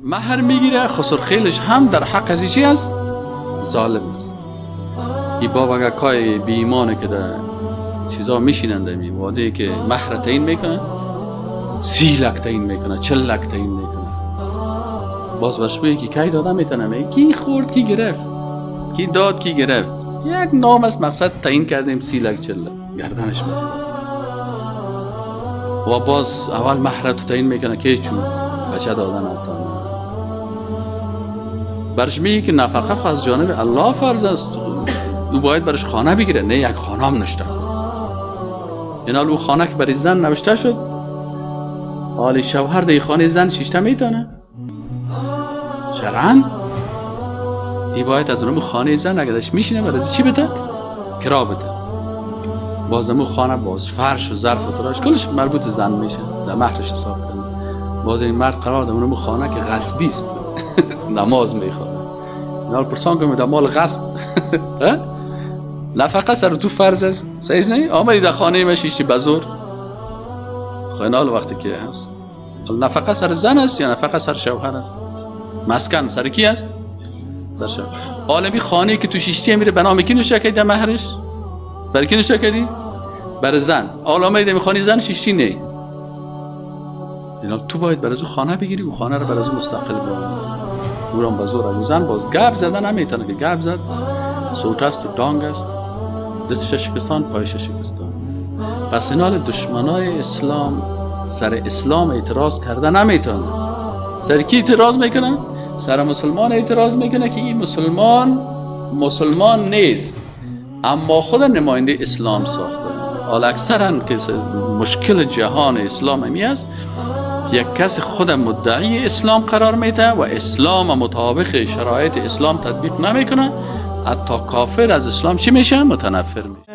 مهر میگیره، خسرخیلش هم در حق از چی است؟ ظالم است. این باب اگر کای بی ایمانه که در چیزا میشیننده می واده که مهر تعیین میکنه، 30 لک تعیین میکنه، 40 لک تعیین میکنه، باز برش بگی که کی داده میتونه، کی خورد کی گرفت، کی داد کی گرفت، یک نام است مقصد تعیین کردیم 30 لک 40 لک گردنش بسته است. و باز اول مهر تو تعیین میکنه که چون بچه دادن نتانه، برش میگه که نفقه از جانب الله فرض است، او باید برش خانه بگیره، نه یک خانه هم نشته. یعنی او خانه که برای زن نوشته شد، حالی شوهر در خانه زن شیشته میتونه شرعاً ای باید از اونمو خانه زن اگرش میشینه برای چی بده؟ کرا بده. بازمو خانه باز فرش و ظرف و تراش کلش مربوط زن میشه، در مهرش حساب کنه. باز این مرد قرار ده اونمو خانه که غصبی است نماز میخواد، اینا پرسان کنم در مال غصب نفقه سر تو فرض است، سیز نه؟ آمدی در خانه من شیشتی بزرگ خیلی وقتی که هست نفقه سر زن است یا نفقه سر شوهر است؟ مسکن سر کی است؟ سر شوهر. عالمی خانه که تو شیشتی میره به نام کی نوشته کردی در مهرش؟ برای کی نوشته کردی؟ برای زن. عالمی در خانه زن شیشتی نه، اینا تو باید برای او خانه بگیری، او خانه رو برای او مستقل بگیری. او را بزرگ زن باز گپ زدن نمیتونه که گپ زد صوت است و دانگ است، دستش شکستان پایش شکستان. پس اینال دشمنای اسلام سر اسلام اعتراض کرده نمیتونه. سر کی اعتراض میکنه؟ سر مسلمان اعتراض میکنه که این مسلمان نیست اما خود نماینده اسلام ساخته. حالا اکثرا که مشکل جهان اسلام همی است که یک کس خود مدعی اسلام قرار میده و اسلام مطابق شرایط اسلام تطبیق نمیکنه، حتی کافر از اسلام چی میشه؟ متنفر میشه.